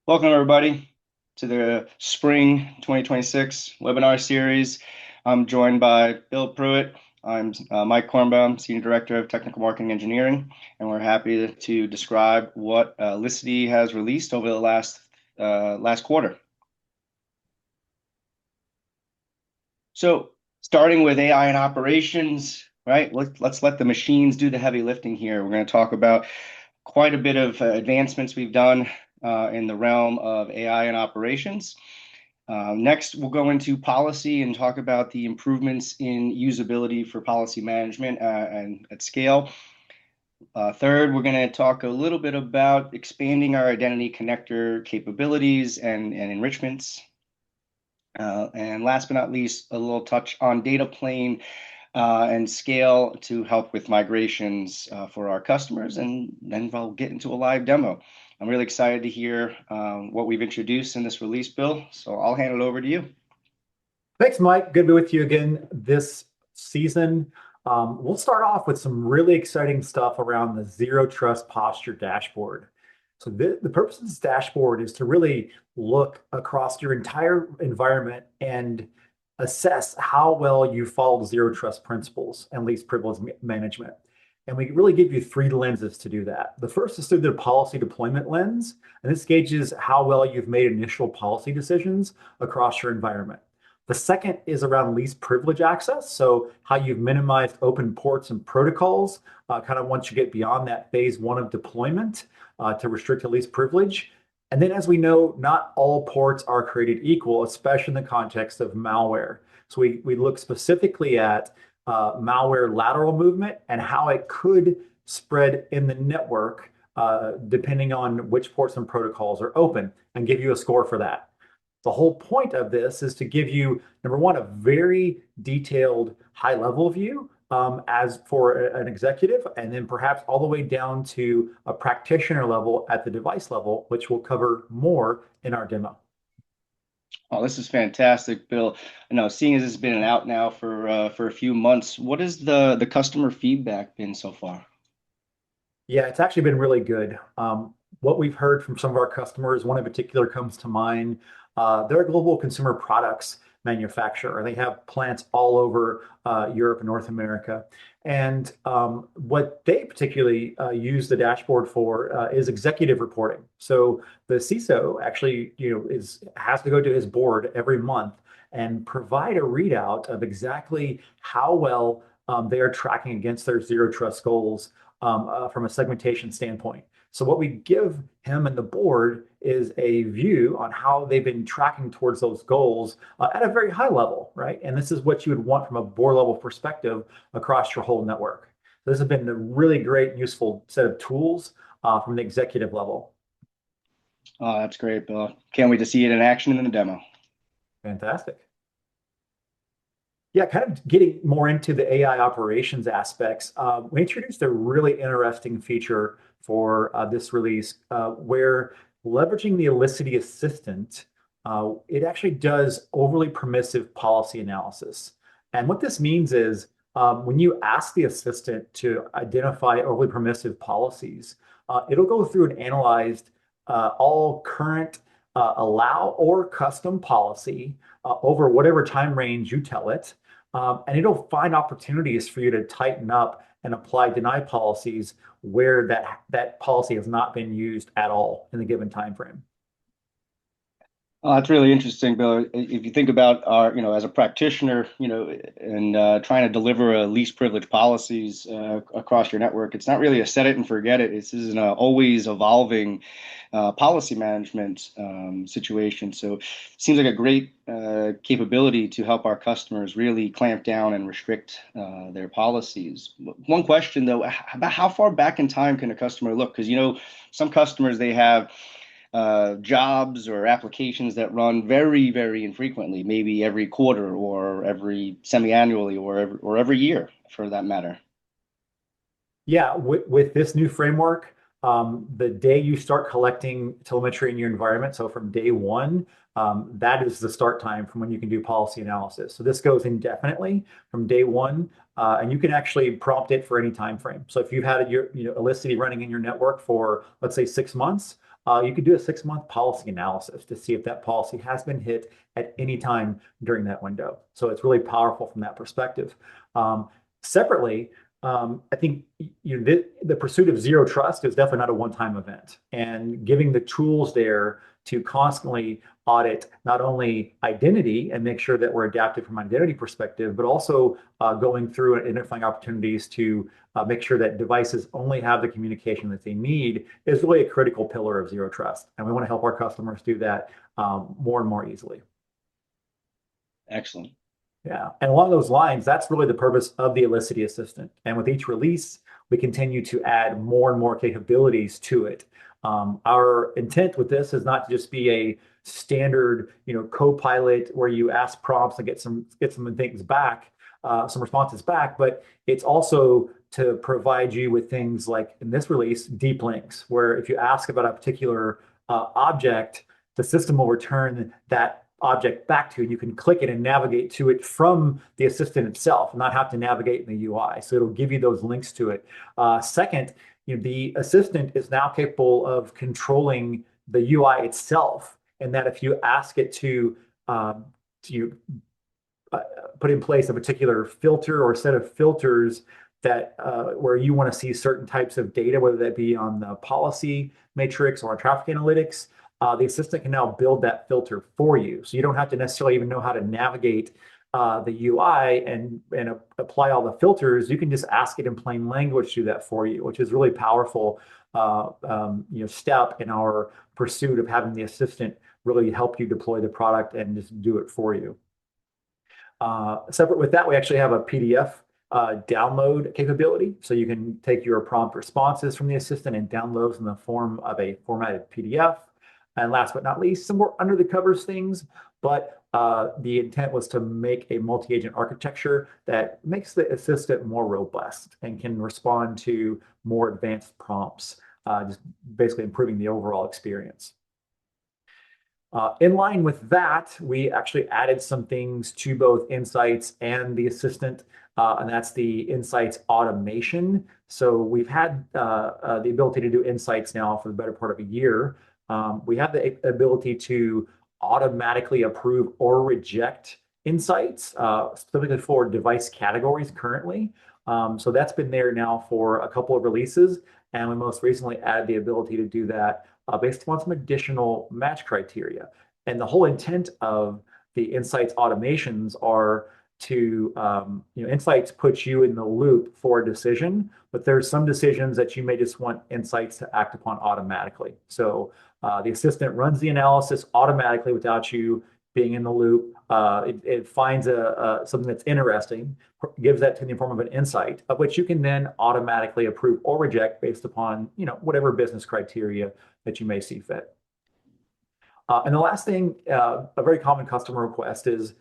Welcome, everybody, to the Spring 2026 webinar series. I'm joined by Bill Pruitt. I'm Mike Korenbaum, Senior Director of Technical Marketing Engineering, and we're happy to describe what Elisity has released over the last quarter. So, starting with AI and operations, right? Let's let the machines do the heavy lifting here. We're going to talk about quite a bit of advancements we've done in the realm of AI and operations. Next, we'll go into policy and talk about the improvements in usability for policy management and at scale. Third, we're going to talk a little bit about expanding our identity connector capabilities and enrichments. And last but not least, a little touch on data plane and scale to help with migrations for our customers. And then we'll get into a live demo. I'm really excited to hear what we've introduced in this release, Bill. So I'll hand it over to you. Thanks, Mike. Good to be with you again this season. We'll start off with some really exciting stuff around the Zero Trust Posture Dashboard. So the purpose of this dashboard is to really look across your entire environment and assess how well you follow zero trust principles and least privilege management. And we really give you three lenses to do that. The first is through the policy deployment lens, and this gauges how well you've made initial policy decisions across your environment. The second is around least privilege access, so how you've minimized open ports and protocols, kind of once you get beyond that phase one of deployment to restrict to least privilege. And then as we know, not all ports are created equal, especially in the context of malware. So we look specifically at malware lateral movement and how it could spread in the network depending on which ports and protocols are open and give you a score for that. The whole point of this is to give you, number one, a very detailed high-level view as for an executive, and then perhaps all the way down to a practitioner level at the device level, which we'll cover more in our demo. Oh, this is fantastic, Bill. I know, seeing as it's been out now for a few months, what has the customer feedback been so far? Yeah, it's actually been really good. What we've heard from some of our customers, one in particular comes to mind. They're a global consumer products manufacturer. They have plants all over Europe and North America. And what they particularly use the dashboard for is executive reporting. So the CISO actually, has to go to his board every month and provide a readout of exactly how well they are tracking against their zero trust goals from a segmentation standpoint. So what we give him and the board is a view on how they've been tracking towards those goals at a very high level, right? And this is what you would want from a board level perspective across your whole network. So this has been a really great, useful set of tools from the executive level. Oh, that's great, Bill. Can't wait to see it in action in the demo. Fantastic. Yeah, kind of getting more into the AI operations aspects, we introduced a really interesting feature for this release where leveraging the Elisity Assistant, it actually does overly permissive policy analysis. And what this means is when you ask the assistant to identify overly permissive policies, it'll go through and analyze all current allow or custom policy over whatever time range you tell it. And it'll find opportunities for you to tighten up and apply deny policies where that policy has not been used at all in the given time frame. Oh, that's really interesting, Bill. If you think about as a practitioner, and trying to deliver least privilege policies across your network, it's not really a set it and forget it. This is an always evolving policy management situation. So it seems like a great capability to help our customers really clamp down and restrict their policies. One question, though, about how far back in time can a customer look? Because, some customers, they have jobs or applications that run very, very infrequently, maybe every quarter or every semi-annually or every year for that matter. Yeah, with this new framework, the day you start collecting telemetry in your environment, so from day one, that is the start time from when you can do policy analysis. So this goes indefinitely from day one, and you can actually prompt it for any time frame. So if you've had your Elisity running in your network for, let's say, 6 months, you could do a 6-month policy analysis to see if that policy has been hit at any time during that window. So it's really powerful from that perspective. Separately, I think the pursuit of zero trust is definitely not a one-time event, and giving the tools there to constantly audit not only identity and make sure that we're adaptive from an identity perspective, but also going through and identifying opportunities to make sure that devices only have the communication that they need is really a critical pillar of zero trust. And we want to help our customers do that more and more easily. Excellent. Yeah, and along those lines, that's really the purpose of the Elisity Assistant. And with each release, we continue to add more and more capabilities to it. Our intent with this is not to just be a standard, co-pilot where you ask prompts and get some things back, some responses back, but it's also to provide you with things like in this release, deep links, where if you ask about a particular object, the system will return that object back to you. You can click it and navigate to it from the assistant itself, not have to navigate in the UI. So it'll give you those links to it. Second, the assistant is now capable of controlling the UI itself, and that if you ask it to put in place a particular filter or set of filters that where you want to see certain types of data, whether that be on the policy matrix or on traffic analytics, the assistant can now build that filter for you. So you don't have to necessarily even know how to navigate the UI and apply all the filters. You can just ask it in plain language to do that for you, which is really powerful step in our pursuit of having the assistant really help you deploy the product and just do it for you. Separate with that, we actually have a PDF download capability. So you can take your prompt responses from the assistant and download those in the form of a formatted PDF. And last but not least, some more under the covers things, but the intent was to make a multi-agent architecture that makes the assistant more robust and can respond to more advanced prompts, just basically improving the overall experience. In line with that, we actually added some things to both Insights and the Assistant, and that's the Insights automation. So we've had the ability to do Insights now for the better part of a year. We have the ability to automatically approve or reject insights, specifically for device categories currently. So that's been there now for a couple of releases, and we most recently added the ability to do that based upon some additional match criteria. And the whole intent of the Insights automations are to, Insights puts you in the loop for a decision, but there's some decisions that you may just want Insights to act upon automatically. So the assistant runs the analysis automatically without you being in the loop. It finds something that's interesting, gives that to you in the form of an insight, of which you can then automatically approve or reject based upon whatever business criteria that you may see fit. And the last thing, a very common customer request is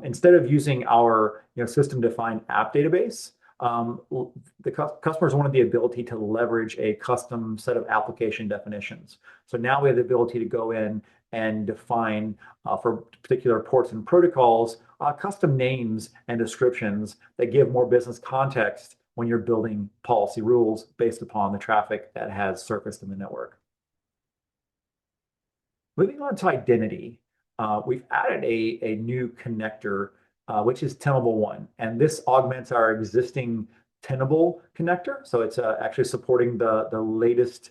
instead of using our system-defined app database, the customers wanted the ability to leverage a custom set of application definitions. So now we have the ability to go in and define for particular ports and protocols, custom names and descriptions that give more business context when you're building policy rules based upon the traffic that has surfaced in the network. Moving on to identity, we've added a new connector, which is Tenable One. And this augments our existing Tenable connector. So it's actually supporting the latest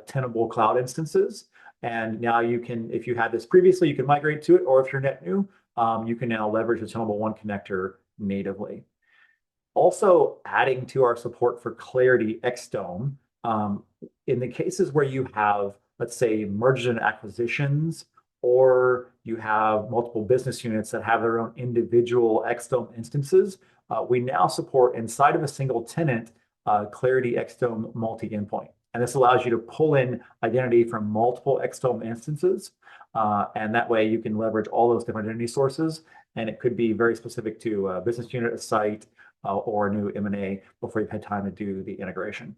Tenable cloud instances. And now you can, if you had this previously, you can migrate to it, or if you're net new, you can now leverage the Tenable One connector natively. Also adding to our support for Claroty xDome, in the cases where you have, let's say, mergers and acquisitions, or you have multiple business units that have their own individual xDome instances, we now support inside of a single tenant, Claroty xDome multi-endpoint. And this allows you to pull in identity from multiple xDome instances. And that way you can leverage all those different identity sources. And it could be very specific to a business unit, a site, or a new M&A before you've had time to do the integration.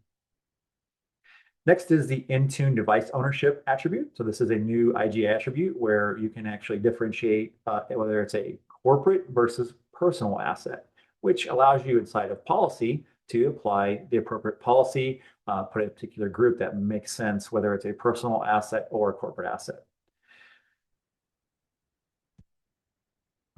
Next is the Intune device ownership attribute. So this is a new IGA attribute where you can actually differentiate whether it's a corporate versus personal asset, which allows you inside of policy to apply the appropriate policy, put a particular group that makes sense, whether it's a personal asset or a corporate asset.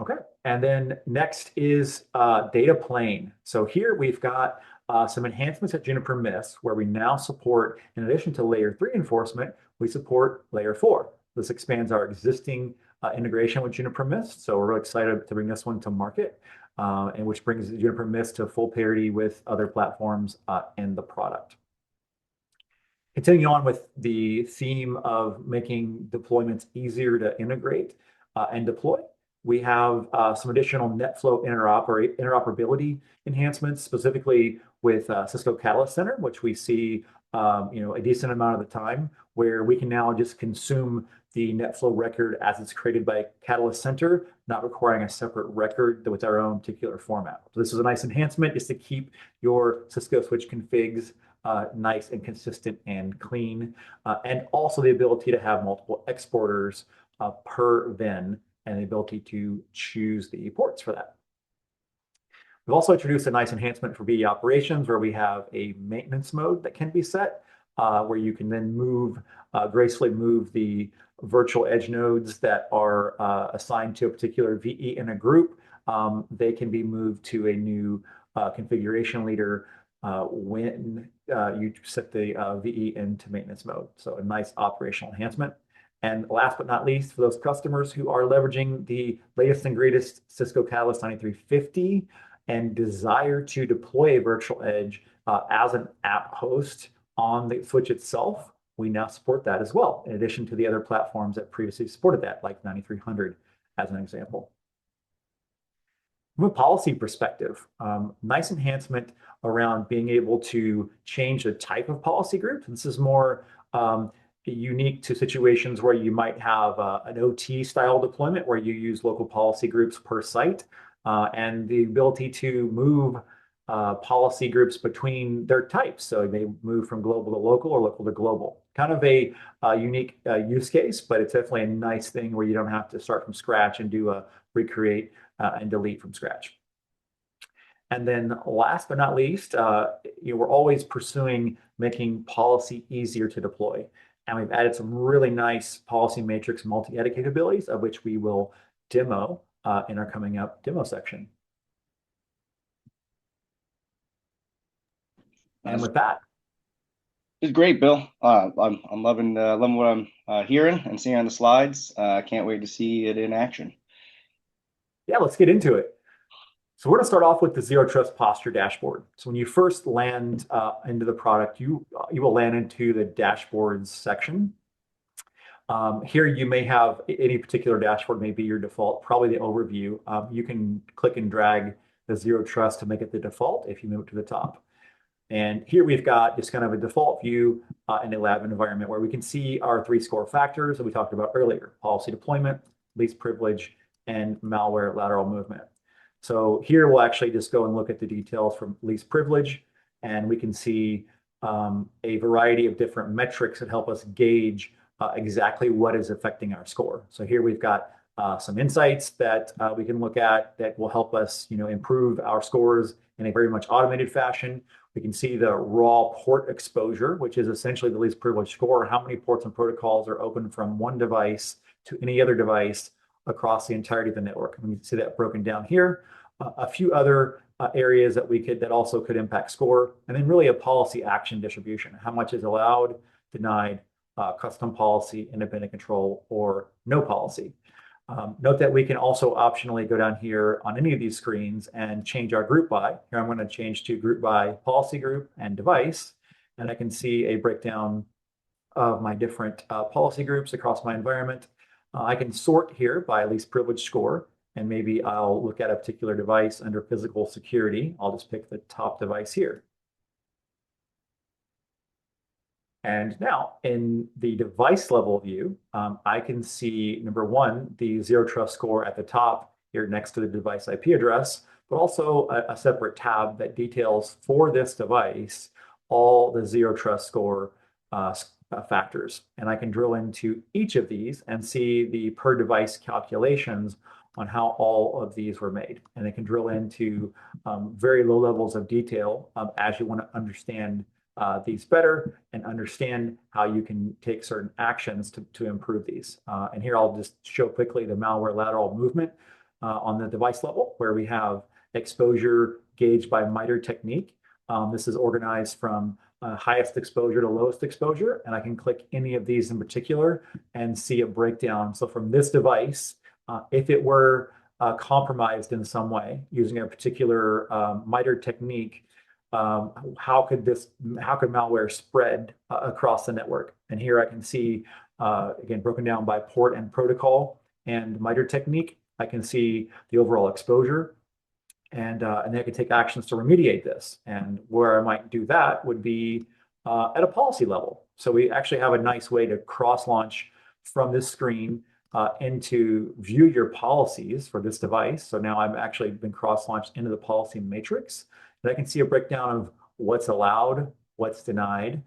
Okay, and then next is data plane. So here we've got some enhancements at Juniper Mist, where we now support, in addition to layer 3 enforcement, we support layer 4. This expands our existing integration with Juniper Mist. So we're really excited to bring this one to market, and which brings Juniper Mist to full parity with other platforms in the product. Continuing on with the theme of making deployments easier to integrate and deploy, we have some additional NetFlow interoperability enhancements, specifically with Cisco Catalyst Center, which we see a decent amount of the time, where we can now just consume the NetFlow record as it's created by Catalyst Center, not requiring a separate record with our own particular format. So this is a nice enhancement, is to keep your Cisco switch configs nice and consistent and clean, and also the ability to have multiple exporters per VIN, and the ability to choose the ports for that. We've also introduced a nice enhancement for VE operations, where we have a maintenance mode that can be set, where you can then gracefully move the virtual edge nodes that are assigned to a particular VE in a group. They can be moved to a new configuration leader when you set the VE into maintenance mode. So a nice operational enhancement. And last but not least, for those customers who are leveraging the latest and greatest Cisco Catalyst 9350 and desire to deploy a virtual edge as an app host on the switch itself, we now support that as well, in addition to the other platforms that previously supported that, like 9300 as an example. From a policy perspective, nice enhancement around being able to change the type of policy group. This is more unique to situations where you might have an OT style deployment where you use local policy groups per site, and the ability to move policy groups between their types. So they move from global to local or local to global. Kind of a unique use case, but it's definitely a nice thing where you don't have to start from scratch and do a recreate and delete from scratch. And then last but not least, we're always pursuing making policy easier to deploy. And we've added some really nice policy matrix multi-edit capabilities, of which we will demo in our coming up demo section. And with that, it's great, Bill. I'm loving what I'm hearing and seeing on the slides. I can't wait to see it in action. Yeah, let's get into it. So we're going to start off with the Zero Trust Posture Dashboard. So when you first land into the product, you will land into the dashboards section. Here you may have any particular dashboard, may be your default, probably the overview. You can click and drag the Zero Trust to make it the default if you move to the top. And here we've got just kind of a default view in a lab environment where we can see our 3 score factors that we talked about earlier: policy deployment, least privilege, and malware lateral movement. So here we'll actually just go and look at the details from least privilege, and we can see a variety of different metrics that help us gauge exactly what is affecting our score. So here we've got some insights that we can look at that will help us, improve our scores in a very much automated fashion. We can see the raw port exposure, which is essentially the least privilege score, how many ports and protocols are open from one device to any other device across the entirety of the network. And we can see that broken down here. A few other areas that also could impact score, and then really a policy action distribution. How much is allowed, denied, custom policy, independent control, or no policy. Note that we can also optionally go down here on any of these screens and change our group by. Here I'm going to change to group by policy group and device, and I can see a breakdown of my different policy groups across my environment. I can sort here by least privilege score, and maybe I'll look at a particular device under physical security. I'll just pick the top device here. And now in the device level view, I can see, number one, the Zero Trust score at the top here next to the device IP address, but also a separate tab that details for this device all the Zero Trust score factors. And I can drill into each of these and see the per device calculations on how all of these were made. And they can drill into very low levels of detail as you want to understand these better and understand how you can take certain actions to improve these. And here I'll just show quickly the malware lateral movement on the device level, where we have exposure gauged by MITRE technique. This is organized from highest exposure to lowest exposure, and I can click any of these in particular and see a breakdown. So from this device, if it were compromised in some way using a particular MITRE technique, how could malware spread across the network? And here I can see, again, broken down by port and protocol and MITRE technique. I can see the overall exposure, and then I can take actions to remediate this. And where I might do that would be at a policy level. So we actually have a nice way to cross-launch from this screen into view your policies for this device. So now I've actually been cross-launched into the policy matrix. And I can see a breakdown of what's allowed, what's denied,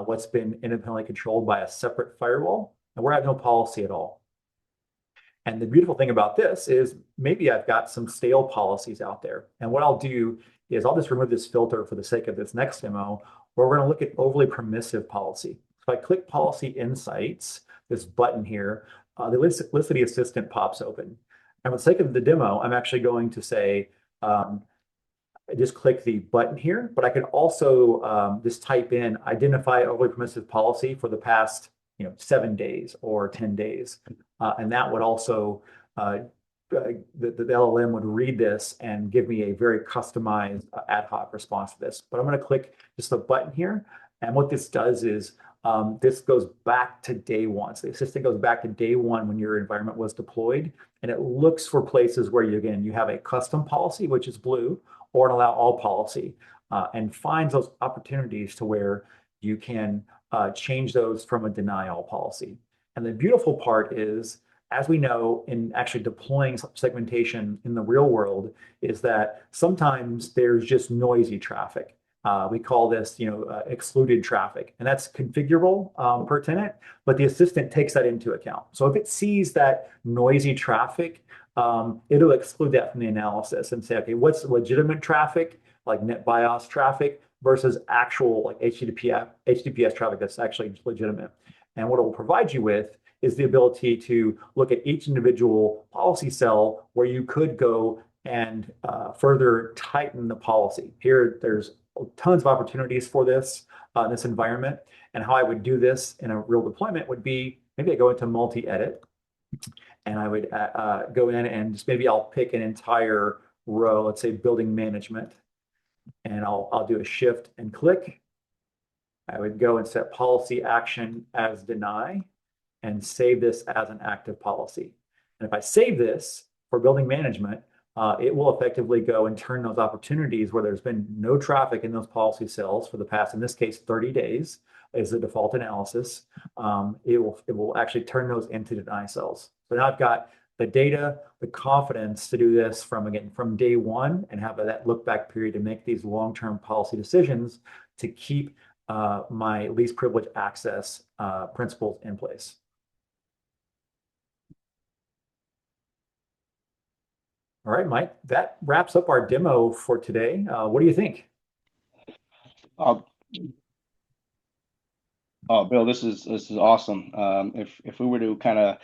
what's been independently controlled by a separate firewall, and where I have no policy at all. And the beautiful thing about this is maybe I've got some stale policies out there. And what I'll do is I'll just remove this filter for the sake of this next demo, where we're going to look at overly permissive policy. So if I click Policy Insights, this button here, the Elisity Assistant pops open. And for the sake of the demo, I'm actually going to say, just click the button here, but I could also just type in identify overly permissive policy for the past 7 days or 10 days. And that would also, the LLM would read this and give me a very customized ad hoc response to this. But I'm going to click just the button here. And what this does is this goes back to day one. So the assistant goes back to day one when your environment was deployed. And it looks for places where you have a custom policy, which is blue, or an allow all policy, and finds those opportunities to where you can change those from a deny all policy. And the beautiful part is, as we know in actually deploying segmentation in the real world, is that sometimes there's just noisy traffic. We call this, excluded traffic, and that's configurable per tenant, but the assistant takes that into account. So if it sees that noisy traffic, it'll exclude that from the analysis and say, okay, what's legitimate traffic, like net BIOS traffic, versus actual like HTTPS traffic that's actually legitimate. And what it will provide you with is the ability to look at each individual policy cell where you could go and further tighten the policy. Here, there's tons of opportunities for this in this environment. And how I would do this in a real deployment would be, maybe I go into multi-edit, and I would go in and just maybe I'll pick an entire row, let's say building management, and I'll do a shift and click. I would go and set policy action as deny and save this as an active policy. And if I save this for building management, it will effectively go and turn those opportunities where there's been no traffic in those policy cells for the past, in this case, 30 days is the default analysis. It will actually turn those into deny cells. So now I've got the data, the confidence to do this from day one, and have that look back period to make these long-term policy decisions to keep my least privileged access principles in place. All right, Mike, that wraps up our demo for today. What do you think? Bill, this is awesome. If we were to kind of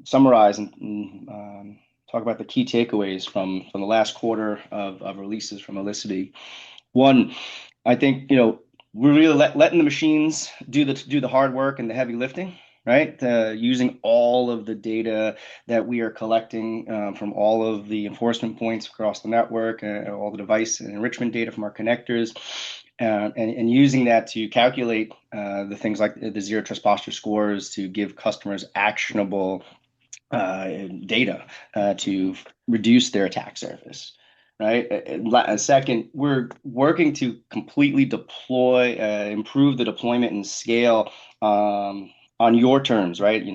summarize and talk about the key takeaways from the last quarter of releases from Elisity, one, I think we're really letting the machines do the hard work and the heavy lifting, right? Using all of the data that we are collecting from all of the enforcement points across the network, all the device and enrichment data from our connectors, and using that to calculate the things like the zero trust posture scores to give customers actionable data to reduce their attack surface. Right. Second, we're working to completely deploy, improve the deployment and scale on your terms, right?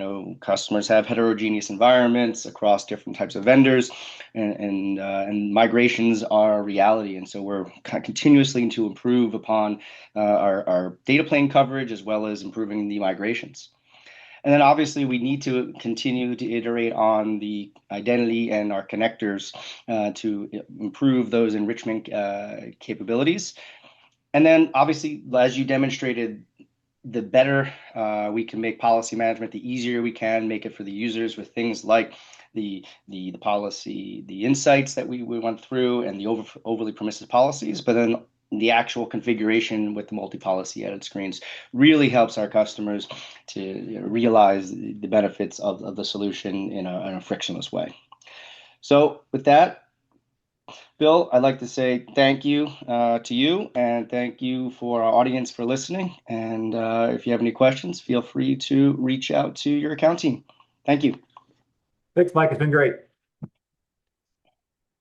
Customers have heterogeneous environments across different types of vendors, and migrations are a reality. And so we're continuously to improve upon our data plane coverage as well as improving the migrations. And then obviously we need to continue to iterate on the identity and our connectors to improve those enrichment capabilities. And then obviously, as you demonstrated, the better we can make policy management, the easier we can make it for the users with things like the policy, the insights that we went through, and the overly permissive policies. But then the actual configuration with the multi-policy edit screens really helps our customers to realize the benefits of the solution in a frictionless way. So with that, Bill, I'd like to say thank you to you, and thank you for our audience for listening. And if you have any questions, feel free to reach out to your account team. Thank you. Thanks, Mike. It's been great.